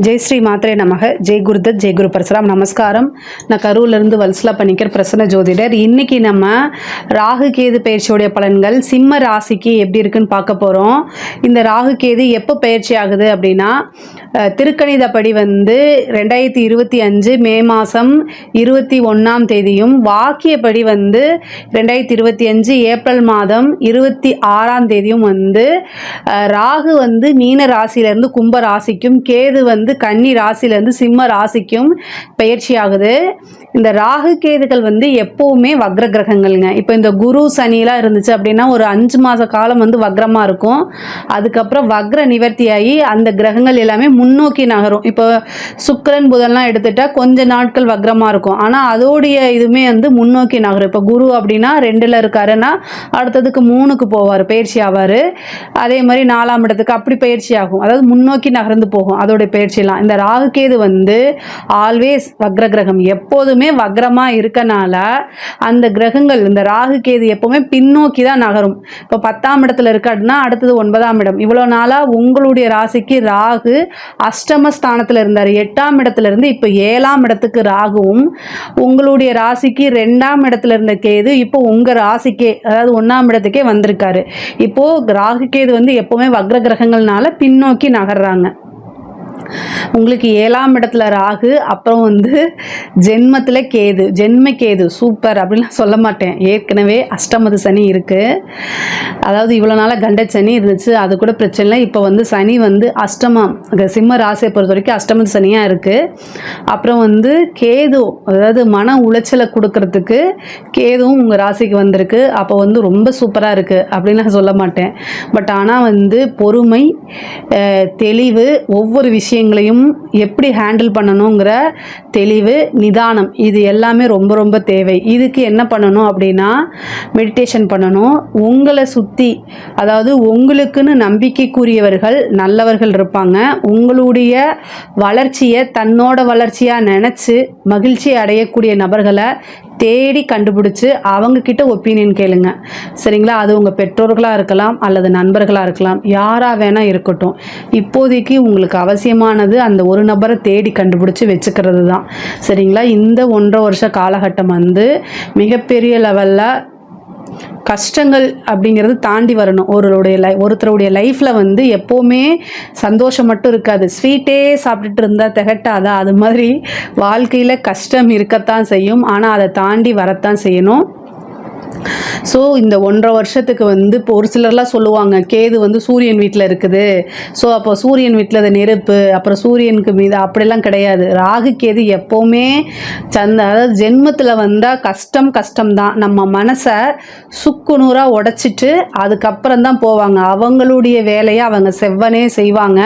ஜெய் ஸ்ரீ மாத்ரே நமக. ஜெய் குருதத், ஜெய் குரு பரசுராம். நமஸ்காரம். நான் கரூர்லேருந்து வல்சலா பண்ணிக்கிற பிரசன்ன ஜோதிடர். இன்னைக்கு நம்ம ராகு கேது பயிற்சியோடைய பலன்கள் சிம்ம ராசிக்கு எப்படி இருக்குன்னு பார்க்க போகிறோம். இந்த ராகு கேது எப்போ பயிற்சி ஆகுது அப்படின்னா, திருக்கணிதப்படி 2025 மே மாதம் 21ஆம் தேதியும், வாக்கியப்படி 2025 ஏப்ரல் மாதம் 26ஆம் தேதியும் ராகு மீன ராசியிலேருந்து கும்ப ராசிக்கும், கேது கன்னி ராசியிலேருந்து சிம்ம ராசிக்கும் பயிற்சி ஆகுது. இந்த ராகு கேதுகள் எப்போவுமே வக்ர கிரகங்கள்ங்க. இப்போ இந்த குரு சனிலாம் இருந்துச்சு அப்படின்னா ஒரு 5 மாத காலம் வக்ரமாக இருக்கும். அதுக்கப்புறம் வக்ர நிவர்த்தியாகி அந்த கிரகங்கள் எல்லாமே முன்னோக்கி நகரும். இப்போ சுக்கிரன் புதன்லாம் எடுத்துட்டா கொஞ்ச நாட்கள் வக்ரமாக இருக்கும். ஆனால் அதோடைய இதுவுமே முன்னோக்கி நகரும். இப்போ குரு அப்படின்னா 2ல் இருக்காருன்னா அடுத்ததுக்கு 3க்கு போவார், பயிற்சி ஆவார். அதே மாதிரி 4ஆம் இடத்துக்கு அப்படி பயிற்சி ஆகும். அதாவது முன்னோக்கி நகர்ந்து போகும் அதோடைய பயிற்சியெல்லாம். இந்த ராகு கேது ஆல்வேஸ் வக்ர கிரகம், எப்போதுமே வக்ரமாக இருக்கனால அந்த கிரகங்கள் இந்த ராகு கேது எப்போவுமே பின்னோக்கி தான் நகரும். இப்போ 10ஆம் இடத்துல இருக்காருன்னா அடுத்தது 9ஆம் இடம். இவ்வளோ நாளாக உங்களுடைய ராசிக்கு ராகு அஷ்டமஸ்தானத்தில் இருந்தார். 8ஆம் இடத்துல இருந்து இப்போ 7ஆம் இடத்துக்கு ராகுவும், உங்களுடைய ராசிக்கு 2ஆம் இடத்துல இருந்த கேது இப்போ உங்கள் ராசிக்கே, அதாவது 1ஆம் இடத்துக்கே வந்திருக்காரு. இப்போது ராகு கேது எப்போவுமே வக்ர கிரகங்கள்னால பின்னோக்கி நகர்றாங்க. உங்களுக்கு 7ஆம் இடத்துல ராகு, அப்புறம் ஜென்மத்தில் கேது, ஜென்ம கேது சூப்பர் அப்படின்லாம் சொல்ல மாட்டேன். ஏற்கனவே அஷ்டமது சனி இருக்குது. அதாவது இவ்வளோ நாளாக கண்ட சனி இருந்துச்சு, அது கூட பிரச்சனை இல்லை. இப்போ சனி அஷ்டமம், சிம்ம ராசியை பொறுத்த வரைக்கும் அஷ்டமது சனியாக இருக்குது. அப்புறம் கேது, அதாவது மன உளைச்சலை கொடுக்கறதுக்கு கேதுவும் உங்கள் ராசிக்கு வந்திருக்கு. அப்போ ரொம்ப சூப்பராக இருக்குது அப்படின்லாம் சொல்ல மாட்டேன். பட் ஆனால் பொறுமை, தெளிவு, ஒவ்வொரு விஷயங்களையும் எப்படி ஹேண்டில் பண்ணணுங்கிற தெளிவு, நிதானம், இது எல்லாமே ரொம்ப ரொம்ப தேவை. இதுக்கு என்ன பண்ணணும் அப்படின்னா மெடிடேஷன் பண்ணணும். உங்களை சுற்றி, அதாவது உங்களுக்குன்னு நம்பிக்கைக்குரியவர்கள் நல்லவர்கள் இருப்பாங்க. உங்களுடைய வளர்ச்சியை தன்னோட வளர்ச்சியாக நினச்சி மகிழ்ச்சி அடையக்கூடிய நபர்களை தேடி கண்டுபிடிச்சி அவங்கக்கிட்ட ஒப்பீனியன் கேளுங்க. சரிங்களா? அது உங்கள் பெற்றோர்களாக இருக்கலாம் அல்லது நண்பர்களாக இருக்கலாம், யாராக வேணால் இருக்கட்டும். இப்போதைக்கு உங்களுக்கு அவசியமானது அந்த ஒரு நபரை தேடி கண்டுபிடிச்சி வச்சுக்கிறது தான். சரிங்களா? இந்த 1.5 வருஷ காலகட்டம் மிகப்பெரிய லெவலில் கஷ்டங்கள் அப்படிங்கிறது தாண்டி வரணும். ஒருத்தருடைய லைஃப்பில் எப்போவுமே சந்தோஷம் மட்டும் இருக்காது. ஸ்வீட்டே சாப்பிட்டுட்டு இருந்தால் திகட்டாதா, அது மாதிரி வாழ்க்கையில் கஷ்டம் இருக்கத்தான் செய்யும். ஆனால் அதை தாண்டி வரத்தான் செய்யணும். ஸோ இந்த 1.5 வருஷத்துக்கு இப்போ ஒரு சிலர்லாம் சொல்லுவாங்க கேது சூரியன் வீட்டில் இருக்குது, ஸோ அப்போ சூரியன் வீட்டில் அது நெருப்பு, அப்புறம் சூரியனுக்கு மீது, அப்படிலாம் கிடையாது. ராகு கேது எப்போவுமே அதாவது ஜென்மத்தில் வந்தால் கஷ்டம்தான். நம்ம மனசை சுக்குநூறாக உடைச்சிட்டு அதுக்கப்புறம் தான் போவாங்க. அவங்களுடைய வேலையை அவங்க செவ்வனே செய்வாங்க.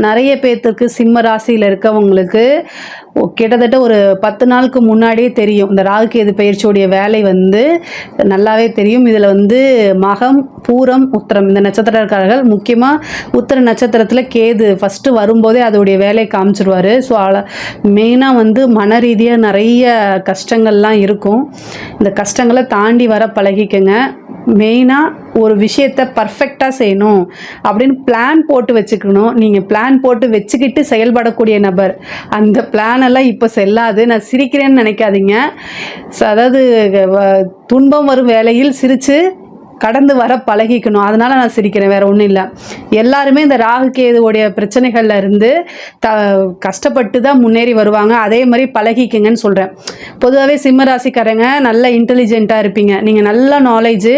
நிறைய பேர்த்துக்கு சிம்ம ராசியில் இருக்கவங்களுக்கு கிட்டத்தட்ட ஒரு 10 நாளுக்கு முன்னாடியே தெரியும் இந்த ராகு கேது பயிற்சியோடைய வேலை நல்லாவே தெரியும். இதில் மகம், பூரம், உத்திரம் இந்த நட்சத்திரக்காரர்கள், முக்கியமாக உத்திர நட்சத்திரத்தில் கேது ஃபஸ்ட்டு வரும்போதே அதோடைய வேலையை காமிச்சிருவார். ஸோ மெயினாக மன ரீதியாக நிறைய கஷ்டங்கள்லாம் இருக்கும். இந்த கஷ்டங்களை தாண்டி வர பழகிக்கங்க. மெயினாக ஒரு விஷயத்தை பர்ஃபெக்டாக செய்யணும் அப்படின்னு பிளான் போட்டு வச்சுக்கணும். நீங்கள் பிளான் போட்டு வச்சுக்கிட்டு செயல்படக்கூடிய நபர். அந்த பிளானெல்லாம் இப்போ செல்லாது. நான் சிரிக்கிறேன்னு நினைக்காதீங்க. அதாவது துன்பம் வரும் வேளையில் சிரித்து கடந்து வர பழகிக்கணும். அதனால் நான் சிரிக்கிறேன், வேறு ஒன்றும் இல்லை. எல்லாருமே இந்த ராகு கேதுவோடைய பிரச்சனைகளில் இருந்து கஷ்டப்பட்டு தான் முன்னேறி வருவாங்க. அதே மாதிரி பழகிக்கங்கன்னு சொல்கிறேன். பொதுவாகவே சிம்ம ராசிக்காரங்க நல்ல இன்டெலிஜென்ட்டாக இருப்பீங்க. நீங்கள் நல்ல நாலேஜு,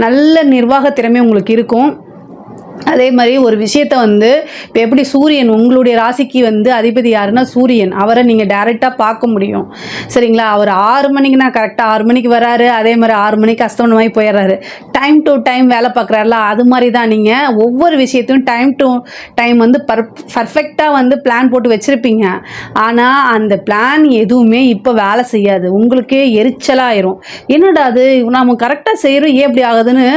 நல்ல நிர்வாக திறமை உங்களுக்கு இருக்கும். அதே மாதிரி ஒரு விஷயத்தை இப்போ எப்படி சூரியன் உங்களுடைய ராசிக்கு அதிபதி யாருன்னா சூரியன், அவரை நீங்கள் டைரெக்டாக பார்க்க முடியும். சரிங்களா? அவர் 6 மணிக்குனா கரெக்டாக 6 மணிக்கு வராரு, அதே மாதிரி 6 மணிக்கு அஸ்தமனமாகி போயிடுறாரு. டைம் டு டைம் வேலை பார்க்குறாருல, அது மாதிரி தான் நீங்கள் ஒவ்வொரு விஷயத்தையும் டைம் டு டைம் பர்ஃபெக்டாக பிளான் போட்டு வச்சுருப்பீங்க. ஆனால் அந்த பிளான் எதுவுமே இப்போ வேலை செய்யாது. உங்களுக்கே எரிச்சலாயிரும். என்னடா அது நம்ம கரெக்டாக செய்கிறோம், ஏன் இப்படி ஆகுதுன்னு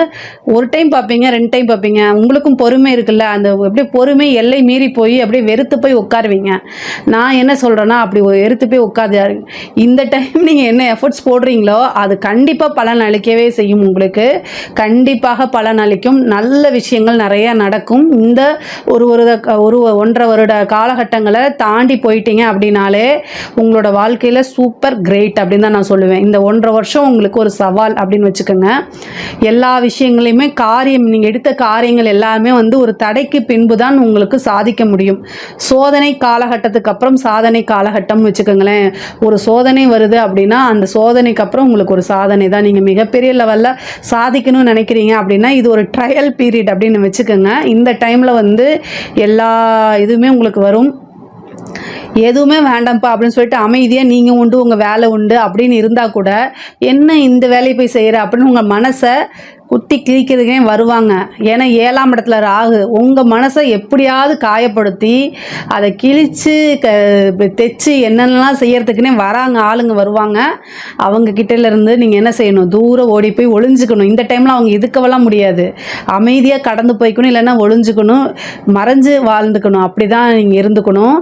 ஒரு டைம் பார்ப்பீங்க, 2 டைம் பார்ப்பீங்க. உங்களுக்கு உங்களுக்கும் பொறுமை இருக்குல்ல, அந்த அப்படியே பொறுமை எல்லை மீறி போய் அப்படியே வெறுத்து போய் உட்காருவீங்க. நான் என்ன சொல்கிறேன்னா, அப்படி வெறுத்து போய் உட்காந்து இந்த டைம் நீங்கள் என்ன எஃபர்ட்ஸ் போடுறீங்களோ அது கண்டிப்பாக பலன் அளிக்கவே செய்யும். உங்களுக்கு கண்டிப்பாக பலன் அளிக்கும். நல்ல விஷயங்கள் நிறையா நடக்கும். இந்த ஒரு 1.5 வருட காலகட்டங்களை தாண்டி போயிட்டீங்க அப்படின்னாலே உங்களோட வாழ்க்கையில் சூப்பர் கிரேட் அப்படின்னு தான் நான் சொல்லுவேன். இந்த 1.5 வருஷம் உங்களுக்கு ஒரு சவால் அப்படின்னு வச்சுக்கோங்க. எல்லா விஷயங்களையுமே நீங்கள் எடுத்த காரியங்கள் எல்லாமே வந்து ஒரு தடைக்கு பின்பு தான் உங்களுக்கு சாதிக்க முடியும். சோதனை காலகட்டத்துக்கு அப்புறம் சாதனை காலகட்டம் வச்சுக்கோங்களேன். ஒரு சோதனை வருது அப்படின்னா அந்த சோதனைக்கு அப்புறம் உங்களுக்கு ஒரு சாதனை தான். நீங்கள் மிகப்பெரிய லெவலில் சாதிக்கணும்னு நினைக்கிறீங்க அப்படின்னா இது ஒரு ட்ரையல் பீரியட் அப்படின்னு வச்சுக்கோங்க. இந்த டைமில் வந்து எல்லா இதுவுமே உங்களுக்கு வரும். எதுவுமே வேண்டாம்ப்பா அப்படின்னு சொல்லிட்டு அமைதியாக நீங்கள் உண்டு உங்கள் வேலை உண்டு அப்படின்னு இருந்தால் கூட என்ன இந்த வேலையை போய் செய்கிற அப்படின்னு உங்கள் மனசை குத்தி கிழிக்கிறதுக்கே வருவாங்க. ஏன்னா 7ஆம் இடத்துல ராகு உங்கள் மனசை எப்படியாவது காயப்படுத்தி அதை கிழித்து தைச்சு என்னென்னலாம் செய்யறதுக்குன்னே ஆளுங்க வருவாங்க. அவங்க கிட்டேருந்து நீங்கள் என்ன செய்யணும், தூரம் ஓடி போய் ஒளிஞ்சுக்கணும். இந்த டைமில் அவங்க இதுக்கவெல்லாம் முடியாது. அமைதியாக கடந்து போய்க்கணும், இல்லைன்னா ஒளிஞ்சுக்கணும், மறைஞ்சு வாழ்ந்துக்கணும். அப்படி தான் நீங்கள் இருந்துக்கணும்.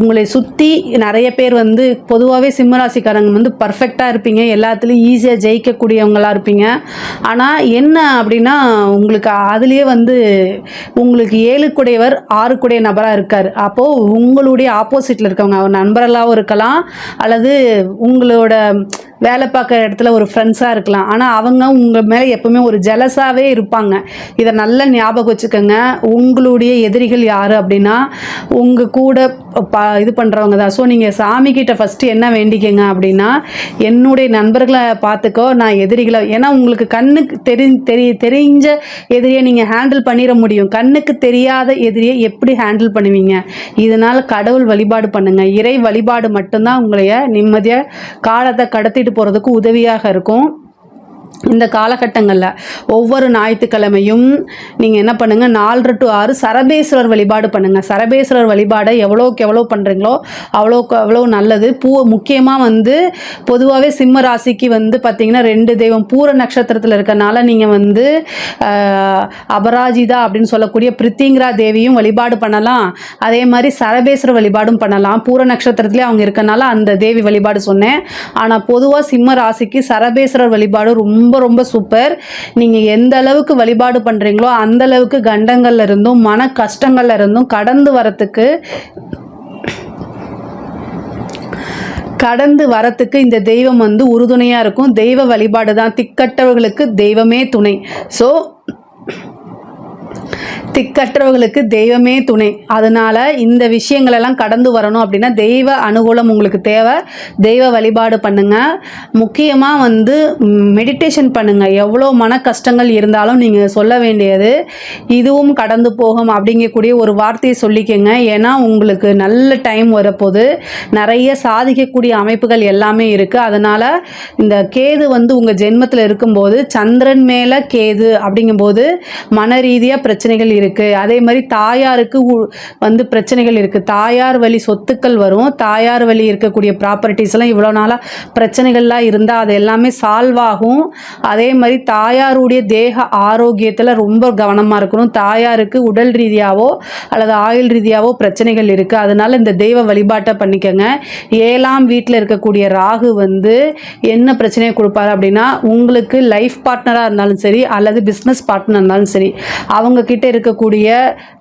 உங்களை சுற்றி நிறைய பேர் வந்து பொதுவாகவே சிம்மராசிக்காரங்க வந்து பர்ஃபெக்டாக இருப்பீங்க, எல்லாத்துலேயும் ஈஸியாக ஜெயிக்கக்கூடியவங்களாக இருப்பீங்க. ஆனால் என்ன அப்படின்னா உங்களுக்கு அதுலேயே வந்து உங்களுக்கு 7 6 நபராக இருக்கார். அப்போது உங்களுடைய ஆப்போசிட்டில் இருக்கவங்க ஒரு நண்பர்களாகவும் இருக்கலாம், அல்லது உங்களோட வேலை பார்க்குற இடத்துல ஒரு ஃப்ரெண்ட்ஸாக இருக்கலாம். ஆனால் அவங்க உங்கள் மேலே எப்போவுமே ஒரு ஜெலஸாகவே இருப்பாங்க. இதை நல்லா ஞாபகம் வச்சுக்கோங்க. உங்களுடைய எதிரிகள் யார் அப்படின்னா உங்கள் கூட இது பண்ணுறவங்க தான். ஸோ நீங்கள் சாமிக்கிட்ட ஃபஸ்ட்டு என்ன வேண்டிக்கங்க அப்படின்னா, என்னுடைய நண்பர்களை பார்த்துக்கோ, நான் எதிரிகளை, ஏன்னா உங்களுக்கு கண்ணுக்கு தெரிஞ்ச எதிரியை நீங்கள் ஹேண்டில் பண்ணிட முடியும். கண்ணுக்கு தெரியாத எதிரியை எப்படி ஹேண்டில் பண்ணுவீங்க? இதனால் கடவுள் வழிபாடு பண்ணுங்கள். இறை வழிபாடு மட்டும்தான் உங்களைய நிம்மதியாக காலத்தை கடத்திட்டு போகிறதுக்கு உதவியாக இருக்கும். இந்த காலகட்டங்களில் ஒவ்வொரு ஞாயிற்றுக்கிழமையும் நீங்கள் என்ன பண்ணுங்கள், 4 to 6 சரபேஸ்வரர் வழிபாடு பண்ணுங்கள். சரபேஸ்வரர் வழிபாடை எவ்வளோக்கு எவ்வளோ பண்ணுறீங்களோ அவ்வளோ நல்லது. முக்கியமாக வந்து பொதுவாகவே சிம்ம ராசிக்கு வந்து பார்த்திங்கன்னா 2 தெய்வம் பூர நட்சத்திரத்தில் இருக்கனால நீங்கள் வந்து அபராஜிதா அப்படின்னு சொல்லக்கூடிய பிரித்திங்கிரா தேவியும் வழிபாடு பண்ணலாம். அதே மாதிரி சரபேஸ்வரர் வழிபாடும் பண்ணலாம். பூர நட்சத்திரத்திலே அவங்க இருக்கனால அந்த தேவி வழிபாடு சொன்னேன். ஆனால் பொதுவாக சிம்ம ராசிக்கு சரபேஸ்வரர் வழிபாடு ரொம்ப ரொம்ப சூப்பர். நீங்கள் எந்த அளவுக்கு வழிபாடு பண்ணுறீங்களோ அந்த அளவுக்கு கண்டங்கள்ல இருந்தும் மன கஷ்டங்கள்ல இருந்தும் கடந்து வரத்துக்கு இந்த தெய்வம் வந்து உறுதுணையாக இருக்கும். தெய்வ வழிபாடு தான். திக்கற்றவர்களுக்கு தெய்வமே துணை. ஸோ திக்கற்றவர்களுக்கு தெய்வமே துணை. அதனால் இந்த விஷயங்களெல்லாம் கடந்து வரணும் அப்படின்னா தெய்வ அனுகூலம் உங்களுக்கு தேவை. தெய்வ வழிபாடு பண்ணுங்கள். முக்கியமாக வந்து மெடிடேஷன் பண்ணுங்கள். எவ்வளோ மன கஷ்டங்கள் இருந்தாலும் நீங்கள் சொல்ல வேண்டியது இதுவும் கடந்து போகும் அப்படிங்கக்கூடிய ஒரு வார்த்தையை சொல்லிக்கங்க. ஏன்னா உங்களுக்கு நல்ல டைம் வரப்போது, நிறைய சாதிக்கக்கூடிய அமைப்புகள் எல்லாமே இருக்குது. அதனால் இந்த கேது வந்து உங்கள் ஜென்மத்தில் இருக்கும்போது சந்திரன் மேலே கேது அப்படிங்கும்போது மன ரீதியாக பிரச்சனைகள் இருக்குது. அதே மாதிரி தாயாருக்கு வந்து பிரச்சனைகள் இருக்குது. தாயார் வழி சொத்துக்கள் வரும். தாயார் வழி இருக்கக்கூடிய ப்ராப்பர்ட்டிஸ் எல்லாம் இவ்வளோ நாளாக பிரச்சனைகள்லாம் இருந்தால் அது எல்லாமே சால்வ் ஆகும். அதே மாதிரி தாயாருடைய தேக ஆரோக்கியத்தில் ரொம்ப கவனமாக இருக்கணும். தாயாருக்கு உடல் ரீதியாவோ அல்லது ஆயுள் ரீதியாவோ பிரச்சனைகள் இருக்குது. அதனால் இந்த தெய்வ வழிபாட்டை பண்ணிக்கோங்க. 7ஆம் வீட்டில் இருக்கக்கூடிய ராகு வந்து என்ன பிரச்சனையை கொடுப்பாரு அப்படின்னா, உங்களுக்கு லைஃப் பார்ட்னராக இருந்தாலும் சரி அல்லது பிஸ்னஸ் பார்ட்னர் இருந்தாலும் சரி, அவங்க கிட்ட இருக்கக்கூடிய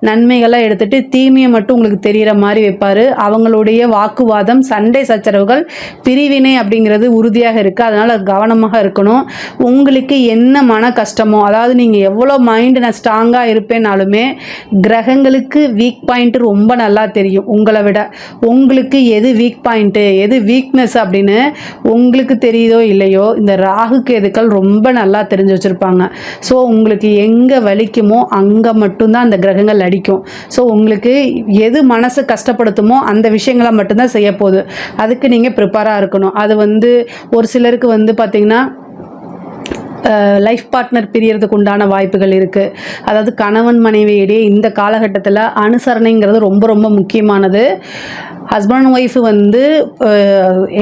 நன்மைகளை எடுத்துட்டு தீமையை மட்டும் உங்களுக்கு தெரிகிற மாதிரி வைப்பார். அவங்களுடைய வாக்குவாதம், சண்டை சச்சரவுகள், பிரிவினை அப்படிங்கிறது உறுதியாக இருக்குது. அதனால் கவனமாக இருக்கணும். உங்களுக்கு என்ன மன கஷ்டமோ, அதாவது நீங்கள் எவ்வளோ மைண்டு நான் ஸ்ட்ராங்காக இருப்பேனாலுமே கிரகங்களுக்கு வீக் பாயிண்ட் ரொம்ப நல்லா தெரியும். உங்களை விட உங்களுக்கு எது வீக் பாயிண்ட்டு, எது வீக்னஸ் அப்படின்னு உங்களுக்கு தெரியுதோ இல்லையோ, இந்த ராகு கேதுக்கள் ரொம்ப நல்லா தெரிஞ்சு வச்சுருப்பாங்க. ஸோ உங்களுக்கு எங்கே வலிக்குமோ அங்கே மட்டும்தான் அந்த கிரகங்கள் அடிக்கும். ஸோ உங்களுக்கு எது மனசை கஷ்டப்படுத்துமோ அந்த விஷயங்களை மட்டும்தான் செய்ய போகுது. அதுக்கு நீங்கள் ப்ரிப்பேராக இருக்கணும். அது வந்து ஒரு சிலருக்கு வந்து பார்த்திங்கன்னா லைஃப் பார்ட்னர் பிரியறதுக்கு உண்டான வாய்ப்புகள் இருக்குது. அதாவது கணவன் மனைவியிடையே இந்த காலகட்டத்தில் அனுசரணைங்கிறது ரொம்ப ரொம்ப முக்கியமானது. ஹஸ்பண்ட் அண்ட் ஒய்ஃபு வந்து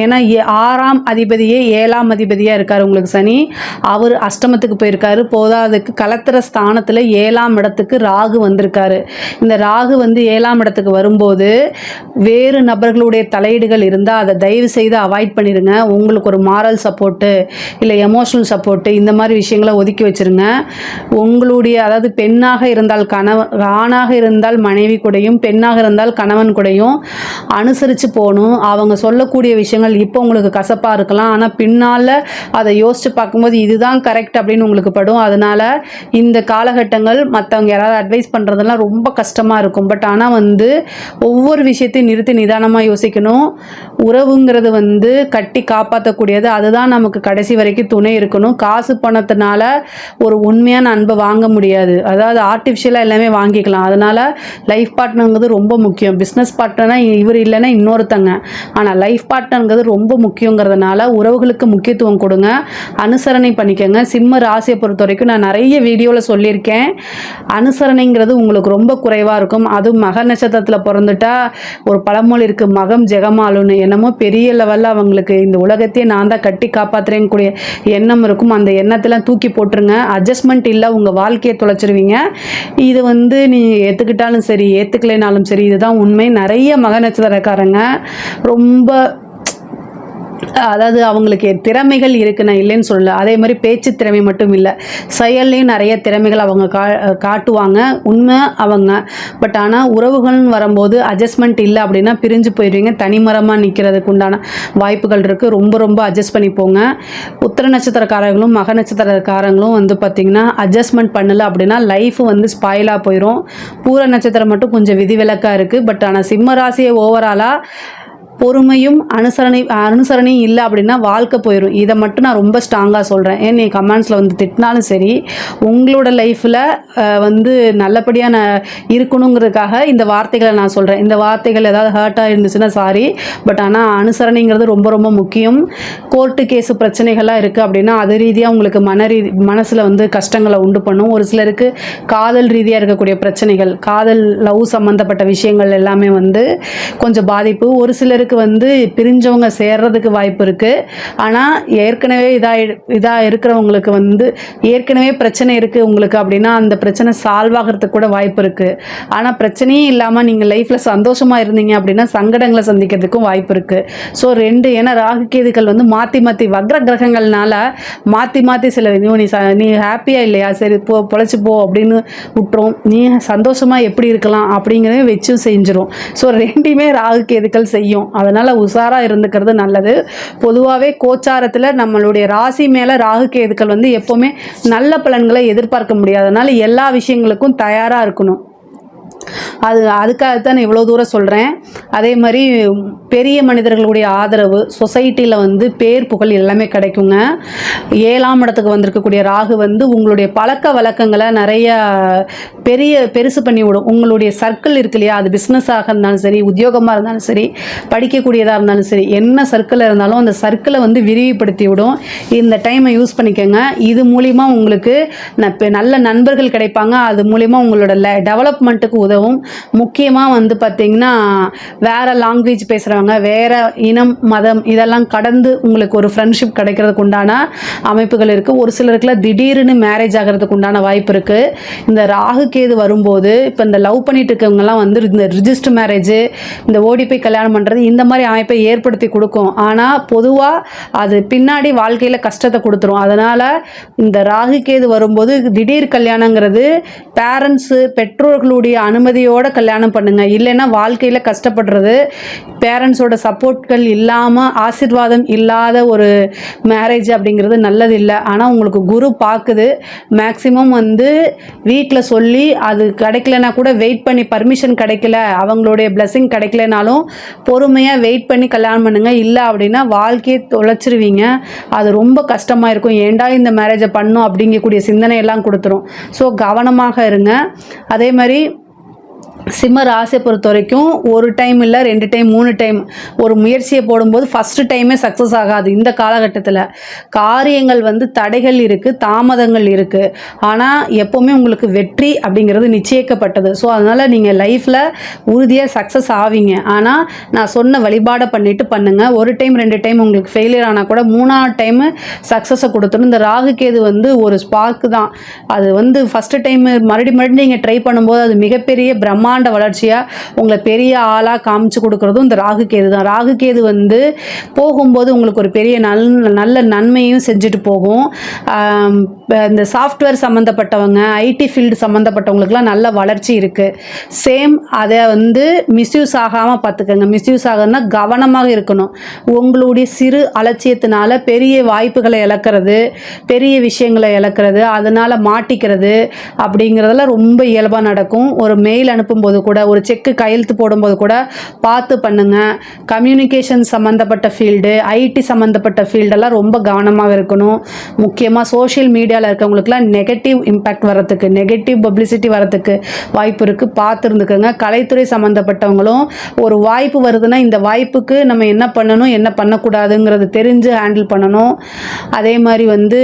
ஏன்னா 6ஆம் அதிபதியே 7ஆம் அதிபதியாக இருக்கார் உங்களுக்கு சனி. அவர் அஷ்டமத்துக்கு போயிருக்காரு. போதாதுக்கு கலத்திர ஸ்தானத்தில் 7ஆம் இடத்துக்கு ராகு வந்திருக்காரு. இந்த ராகு வந்து 7ஆம் இடத்துக்கு வரும்போது வேறு நபர்களுடைய தலையீடுகள் இருந்தால் அதை தயவு செய்து அவாய்ட் பண்ணிடுங்க. உங்களுக்கு ஒரு மாரல் சப்போர்ட்டு இல்லை எமோஷனல் சப்போர்ட்டு இந்த மாதிரி விஷயங்களை ஒதுக்கி வச்சுருங்க. உங்களுடைய அதாவது பெண்ணாக இருந்தால் ஆணாக இருந்தால் மனைவி கூடயும் பெண்ணாக இருந்தால் கணவன் கூடயும் அனுசரித்து போகணும். அவங்க சொல்லக்கூடிய விஷயங்கள் இப்போ உங்களுக்கு கசப்பாக இருக்கலாம், ஆனால் பின்னால் அதை யோசித்து பார்க்கும்போது இதுதான் கரெக்ட் அப்படின்னு உங்களுக்கு படும். அதனால் இந்த காலகட்டங்கள் மற்றவங்க யாராவது அட்வைஸ் பண்ணுறதெல்லாம் ரொம்ப கஷ்டமாக இருக்கும். பட் ஆனால் வந்து ஒவ்வொரு விஷயத்தையும் நிறுத்தி நிதானமாக யோசிக்கணும். உறவுங்கிறது வந்து கட்டி காப்பாற்றக்கூடியது. அதுதான் நமக்கு கடைசி வரைக்கும் துணை இருக்கணும். காசு பணத்தினால ஒரு உண்மையான அன்பை வாங்க முடியாது. அதாவது ஆர்டிஃபிஷியலாக எல்லாமே வாங்கிக்கலாம். அதனால் லைஃப் பார்ட்னருங்கிறது ரொம்ப முக்கியம். பிஸ்னஸ் பார்ட்னர்னா இவர் இல்லைன்னா இன்னொருத்தங்க, ஆனால் லைஃப் பார்ட்னருங்கிறது ரொம்ப முக்கியங்கிறதுனால உறவுகளுக்கு முக்கியத்துவம் கொடுங்க, அனுசரணை பண்ணிக்கோங்க. சிம்ம ராசியை பொறுத்த வரைக்கும் நான் நிறைய வீடியோவில் சொல்லியிருக்கேன், அனுசரணைங்கிறது உங்களுக்கு ரொம்ப குறைவாக இருக்கும். அதுவும் மக நட்சத்திரத்தில் பிறந்துட்டா ஒரு பழமொழி இருக்குது, மகம் ஜெகமாலுன்னு. என்னமோ பெரிய லெவலில் அவங்களுக்கு இந்த உலகத்தையே நான் தான் கட்டி காப்பாற்றுறேன் கூடிய எண்ணம் இருக்கும். அந்த எண்ணத்தெல்லாம் தூக்கி போட்டுருங்க. அட்ஜஸ்ட்மெண்ட் இல்லை, உங்கள் வாழ்க்கையை தொலைச்சிருவீங்க. இது வந்து நீ ஏற்றுக்கிட்டாலும் சரி ஏற்றுக்கலைனாலும் சரி இதுதான் உண்மை. நிறைய மக நட்சத்திரக்காரங்க ரொம்ப அதாவது அவங்களுக்கு திறமைகள் இருக்குது, நான் இல்லைன்னு சொல்லலை. அதே மாதிரி பேச்சு திறமை மட்டும் இல்லை, செயல்லையும் நிறைய திறமைகள் அவங்க காட்டுவாங்க, உண்மை அவங்க. பட் ஆனால் உறவுகள்னு வரும்போது அட்ஜஸ்ட்மெண்ட் இல்லை அப்படின்னா பிரிஞ்சு போயிடுவீங்க. தனிமரமாக நிற்கிறதுக்கு உண்டான வாய்ப்புகள் இருக்குது. ரொம்ப ரொம்ப அட்ஜஸ்ட் பண்ணி போங்க. உத்திர நட்சத்திரக்காரங்களும் மக நட்சத்திரக்காரங்களும் வந்து பார்த்திங்கன்னா அட்ஜஸ்ட்மெண்ட் பண்ணலை அப்படின்னா லைஃப் வந்து ஸ்பாயிலாக போயிடும். பூர நட்சத்திரம் மட்டும் கொஞ்சம் விதிவிலக்காக இருக்குது. பட் ஆனால் சிம்ம ராசியை ஓவராலாக பொறுமையும் அனுசரணையும் இல்லை அப்படின்னா வாழ்க்கை போயிடும். இதை மட்டும் நான் ரொம்ப ஸ்ட்ராங்காக சொல்கிறேன். ஏன் நீ கமெண்ட்ஸில் வந்து திட்டினாலும் சரி, உங்களோட லைஃப்பில் வந்து நல்லபடியாக நான் இருக்கணுங்கிறதுக்காக இந்த வார்த்தைகளை நான் சொல்கிறேன். இந்த வார்த்தைகள் ஏதாவது ஹர்ட்டாக இருந்துச்சுன்னா சாரி. பட் ஆனால் அனுசரணைங்கிறது ரொம்ப ரொம்ப முக்கியம். கோர்ட்டு கேஸு பிரச்சனைகள்லாம் இருக்குது அப்படின்னா அது ரீதியாக உங்களுக்கு மனசில் வந்து கஷ்டங்களை உண்டு பண்ணும். ஒரு சிலருக்கு காதல் ரீதியாக இருக்கக்கூடிய பிரச்சனைகள், காதல் லவ் சம்மந்தப்பட்ட விஷயங்கள் எல்லாமே வந்து கொஞ்சம் பாதிப்பு. ஒரு சிலருக்கு வந்து பிரிஞ்சவங்க சேர்றதுக்கு வாய்ப்பு இருக்குது. ஆனால் ஏற்கனவே இதாக இருக்கிறவங்களுக்கு வந்து ஏற்கனவே பிரச்சனை இருக்குது உங்களுக்கு அப்படின்னா அந்த பிரச்சனை சால்வ் ஆகிறதுக்கு கூட வாய்ப்பு இருக்குது. ஆனால் பிரச்சனையே இல்லாமல் நீங்கள் லைஃப்பில் சந்தோஷமாக இருந்தீங்க அப்படின்னா சங்கடங்களை சந்திக்கிறதுக்கும் வாய்ப்பு இருக்குது. ஸோ ஏன்னா ராகு கேதுக்கள் வந்து மாற்றி வக்ர கிரகங்கள்னால மாற்றி சில நீ ஹாப்பியாக இல்லையா, சரி பொழைச்சி போ அப்படின்னு விட்டுரும். நீ சந்தோஷமாக எப்படி இருக்கலாம் அப்படிங்கிறத வச்சும் செஞ்சிடும். ஸோ ரெண்டுமே ராகு கேதுக்கள் செய்யும். அதனால் உஷாராக இருந்துக்கிறது நல்லது. பொதுவாகவே கோச்சாரத்தில் நம்மளுடைய ராசி மேலே ராகு கேதுக்கள் வந்து எப்போவுமே நல்ல பலன்களை எதிர்பார்க்க முடியாது. அதனால் எல்லா விஷயங்களுக்கும் தயாராக இருக்கணும். அதுக்காகத்தான் நான் இவ்வளோ தூரம் சொல்கிறேன். அதே மாதிரி பெரிய மனிதர்களுடைய ஆதரவு, சொசைட்டியில் வந்து பேர் புகழ் எல்லாமே கிடைக்குங்க. 7ஆம் இடத்துக்கு வந்திருக்கக்கூடிய ராகு வந்து உங்களுடைய பழக்க வழக்கங்களை நிறைய பெருசு பண்ணி விடும். உங்களுடைய சர்க்கிள் இருக்கு இல்லையா, அது பிஸ்னஸாக இருந்தாலும் சரி, உத்தியோகமாக இருந்தாலும் சரி, படிக்கக்கூடியதாக இருந்தாலும் சரி, என்ன சர்க்கிளில் இருந்தாலும் அந்த சர்க்கிளை வந்து விரிவுபடுத்தி விடும். இந்த டைமை யூஸ் பண்ணிக்கோங்க. இது மூலிமா உங்களுக்கு நல்ல நண்பர்கள் கிடைப்பாங்க. அது மூலிமா உங்களோட டெவலப்மெண்ட்டுக்கு உதவும். முக்கியமாக வந்து பார்த்திங்கன்னா வேறு லாங்குவேஜ் பேசுகிறவங்க, வேறு இனம் மதம் இதெல்லாம் கடந்து உங்களுக்கு ஒரு ஃப்ரெண்ட்ஷிப் கிடைக்கிறதுக்கு உண்டான அமைப்புகள் இருக்குது. ஒரு சிலருக்குலாம் திடீர்னு மேரேஜ் ஆகிறதுக்கு உண்டான வாய்ப்பு இருக்குது. இந்த ராகு கேது வரும்போது இப்போ இந்த லவ் பண்ணிட்டு இருக்கவங்கலாம் வந்து இந்த ரிஜிஸ்டர் மேரேஜு, இந்த ஓடி போய் கல்யாணம் பண்ணுறது இந்த மாதிரி அமைப்பை ஏற்படுத்தி கொடுக்கும். ஆனால் பொதுவாக அது பின்னாடி வாழ்க்கையில் கஷ்டத்தை கொடுத்துரும். அதனால் இந்த ராகு கேது வரும்போது திடீர் கல்யாணங்கிறது பேரண்ட்ஸு பெற்றோர்களுடைய அனுமதியோடு கல்யாணம் பண்ணுங்கள். இல்லைன்னா வாழ்க்கையில் கஷ்டப்படுறது. பேரண்ட்ஸோட சப்போர்ட்கள் இல்லாமல் ஆசீர்வாதம் இல்லாத ஒரு மேரேஜ் அப்படிங்கிறது நல்லது இல்லை. ஆனால் உங்களுக்கு குரு பார்க்குது. மேக்ஸிமம் வந்து வீட்டில் சொல்லி அது கிடைக்கலனா கூட வெயிட் பண்ணி, பர்மிஷன் கிடைக்கல, அவங்களுடைய பிளெஸிங் கிடைக்கலனாலும் பொறுமையாக வெயிட் பண்ணி கல்யாணம் பண்ணுங்கள். இல்லை அப்படின்னா வாழ்க்கையை தொலைச்சிருவீங்க. அது ரொம்ப கஷ்டமாக இருக்கும். ஏண்டா இந்த மேரேஜை பண்ணும் அப்படிங்கக்கூடிய சிந்தனையெல்லாம் கொடுத்துரும். ஸோ கவனமாக இருங்க. அதே மாதிரி சிம்ம ராசியை பொறுத்த வரைக்கும் ஒரு டைம் இல்லை 2 டைம் 3 டைம் ஒரு முயற்சியை போடும்போது ஃபஸ்ட்டு டைமே சக்ஸஸ் ஆகாது. இந்த காலகட்டத்தில் காரியங்கள் வந்து தடைகள் இருக்குது, தாமதங்கள் இருக்குது. ஆனால் எப்போவுமே உங்களுக்கு வெற்றி அப்படிங்கிறது நிச்சயிக்கப்பட்டது. ஸோ அதனால் நீங்கள் லைஃப்பில் உறுதியாக சக்ஸஸ் ஆவீங்க. ஆனால் நான் சொன்ன வழிபாடை பண்ணிவிட்டு பண்ணுங்கள். ஒரு டைம் 2 டைம் உங்களுக்கு ஃபெயிலியர் ஆனால் கூட 3ஆவது டைமு சக்ஸஸை கொடுத்துடும். இந்த ராகு கேது வந்து ஒரு ஸ்பார்க்கு தான். அது வந்து ஃபஸ்ட்டு டைமு மறுபடியும் நீங்கள் ட்ரை பண்ணும்போது அது மிகப்பெரிய பிரம்மாண்ட வளர்ச்சியாக உங்களை பெரிய ஆளாக காமிச்சு கொடுக்குறதும் இந்த ராகு கேது தான். ராகு கேது வந்து போகும்போது உங்களுக்கு ஒரு பெரிய நல்ல நன்மையும் செஞ்சுட்டு போகும். இந்த சாஃப்ட்வேர் சம்மந்தப்பட்டவங்க, ஐடி ஃபீல்டு சம்மந்தப்பட்டவங்களுக்குலாம் நல்ல வளர்ச்சி இருக்குது. சேம் அதை வந்து மிஸ்யூஸ் ஆகாமல் பார்த்துக்கோங்க. மிஸ்யூஸ் ஆகுதுன்னா கவனமாக இருக்கணும். உங்களுடைய சிறு அலட்சியத்தினால பெரிய வாய்ப்புகளை இழக்கிறது, பெரிய விஷயங்களை இழக்கிறது, அதனால் மாட்டிக்கிறது அப்படிங்கிறதெல்லாம் ரொம்ப இயல்பாக நடக்கும். ஒரு மெயில் அனுப்பும்போது கூட, ஒரு செக்கு கையெழுத்து போடும்போது கூட பார்த்து பண்ணுங்க. கம்யூனிகேஷன் சம்மந்தப்பட்ட ஃபீல்டு, ஐடி சம்மந்தப்பட்ட ஃபீல்டெல்லாம் ரொம்ப கவனமாக இருக்கணும். முக்கியமாக சோஷியல் மீடியாவில் இருக்கவங்களுக்குலாம் நெகட்டிவ் இம்பேக்ட் வரத்துக்கு, நெகட்டிவ் பப்ளிசிட்டி வரத்துக்கு வாய்ப்பு இருக்குது. பார்த்து இருந்துக்கோங்க. கலைத்துறை சம்மந்தப்பட்டவங்களும் ஒரு வாய்ப்பு வருதுன்னா இந்த வாய்ப்புக்கு நம்ம என்ன பண்ணணும், என்ன பண்ணக்கூடாதுங்கிறது தெரிஞ்சு ஹேண்டில் பண்ணணும். அதே மாதிரி வந்து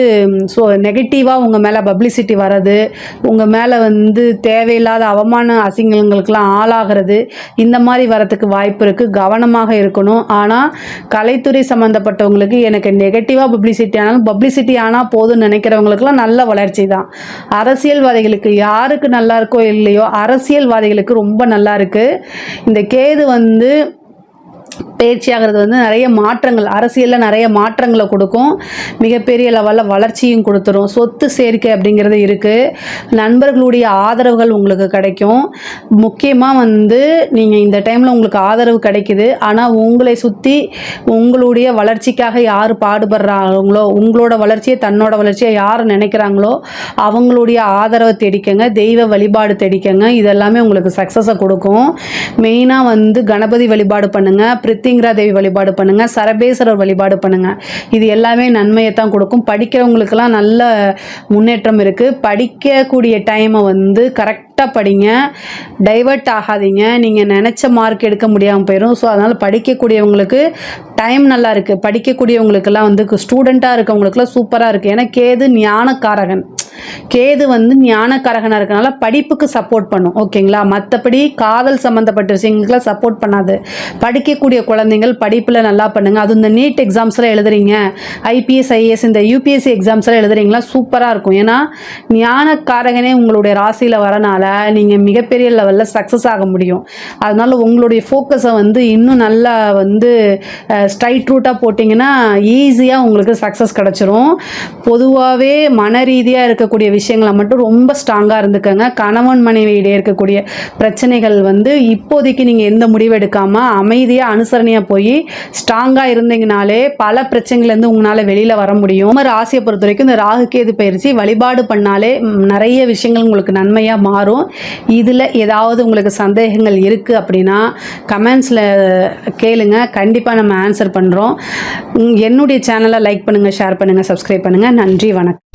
ஸோ நெகட்டிவாக உங்கள் மேலே பப்ளிசிட்டி வர்றது, உங்கள் மேலே வந்து தேவையில்லாத அவமான அசிங்கங்களுக்கெல்லாம் ஆளாகிறது, இந்த மாதிரி வரத்துக்கு வாய்ப்பு இருக்குது. கவனமாக இருக்கணும். ஆனால் கலைத்துறை சம்மந்தப்பட்டவங்களுக்கு எனக்கு நெகட்டிவாக பப்ளிசிட்டி ஆனால் போதும்னு நினைக்கிறவங்களுக்குலாம் நல்ல வளர்ச்சி தான். அரசியல்வாதிகளுக்கு யாருக்கு நல்லா இருக்கோ இல்லையோ, அரசியல்வாதிகளுக்கு ரொம்ப நல்லா இருக்குது. இந்த கேது வந்து பயிற்சியாகிறது வந்து நிறைய மாற்றங்கள், அரசியலில் நிறைய மாற்றங்களை கொடுக்கும். மிகப்பெரிய லெவலில் வளர்ச்சியும் கொடுத்துரும். சொத்து சேர்க்கை அப்படிங்கிறது இருக்குது. நண்பர்களுடைய ஆதரவுகள் உங்களுக்கு கிடைக்கும். முக்கியமாக வந்து நீங்கள் இந்த டைமில் உங்களுக்கு ஆதரவு கிடைக்குது. ஆனால் உங்களை சுற்றி உங்களுடைய வளர்ச்சிக்காக யார் பாடுபடுறாங்களோ, உங்களோட வளர்ச்சியை தன்னோட வளர்ச்சியை யார் நினைக்கிறாங்களோ அவங்களுடைய ஆதரவை தேடிக்கங்க. தெய்வ வழிபாடு தேடிக்கங்க. இதெல்லாமே உங்களுக்கு சக்ஸஸை கொடுக்கும். மெயினாக வந்து கணபதி வழிபாடு பண்ணுங்கள், பிரித்திங்கிரா தேவி வழிபாடு பண்ணுங்கள், சரபேஸ்வரர் வழிபாடு பண்ணுங்கள். இது எல்லாமே நன்மையை தான் கொடுக்கும். படிக்கிறவங்களுக்கெல்லாம் நல்ல முன்னேற்றம் இருக்குது. படிக்கக்கூடிய டைமை வந்து கரெக்டாக படிங்க. டைவர்ட் ஆகாதீங்க. நீங்கள் நினச்ச மார்க் எடுக்க முடியாமல் போயிடும். ஸோ அதனால் படிக்கக்கூடியவங்களுக்கு டைம் நல்லா இருக்குது. படிக்கக்கூடியவங்களுக்கெல்லாம் வந்து ஸ்டூடெண்ட்டாக இருக்கவங்களுக்குலாம் சூப்பராக இருக்குது. ஏன்னா கேது ஞானக்காரகன். கேது வந்து ஞானக்காரகனாக இருக்கனால படிப்புக்கு சப்போர்ட் பண்ணும். ஓகேங்களா? மற்றபடி காதல் சம்மந்தப்பட்ட விஷயங்களுக்குலாம் சப்போர்ட் பண்ணாது. படிக்கக்கூடிய குழந்தைங்கள் படிப்பில் நல்லா பண்ணுங்கள். அதுவும் இந்த நீட் எக்ஸாம்ஸ்லாம் எழுதுறீங்க, ஐபிஎஸ் ஐஏஎஸ் இந்த யூபிஎஸ்சி எக்ஸாம்ஸ்லாம் எழுதுறீங்களா, சூப்பராக இருக்கும். ஏன்னா ஞானக்காரகனே உங்களுடைய ராசியில் வரனால நீங்கள் மிகப்பெரிய லெவலில் சக்ஸஸ் ஆக முடியும். அதனால் உங்களுடைய ஃபோக்கஸை வந்து இன்னும் நல்லா வந்து ஸ்ட்ரைட் ரூட்டாக போட்டிங்கன்னா ஈஸியாக உங்களுக்கு சக்ஸஸ் கிடச்சிரும். பொதுவாகவே மன ரீதியாக இருக்கக்கூடிய விஷயங்களை மட்டும் ரொம்ப ஸ்ட்ராங்காக இருந்துக்கங்க. கணவன் மனைவியிடையே இருக்கக்கூடிய பிரச்சனைகள் வந்து இப்போதைக்கு நீங்கள் எந்த முடிவு எடுக்காமல் அமைதியாக அனுசரணையாக போய் ஸ்ட்ராங்காக இருந்தீங்கனாலே பல பிரச்சனைகள்லேருந்து உங்களால் வெளியில் வர முடியும். ராசியை பொறுத்த வரைக்கும் இந்த ராகு கேது பயிற்சி வழிபாடு பண்ணாலே நிறைய விஷயங்கள் உங்களுக்கு நன்மையாக மாறும். இதில் ஏதாவது உங்களுக்கு சந்தேகங்கள் இருக்குது அப்படின்னா கமெண்ட்ஸில் கேளுங்க. கண்டிப்பாக நம்ம ஆன்சர் பண்ணுறோம். என்னுடைய சேனலை லைக் பண்ணுங்கள், ஷேர் பண்ணுங்கள், சப்ஸ்கிரைப் பண்ணுங்கள். நன்றி, வணக்கம்.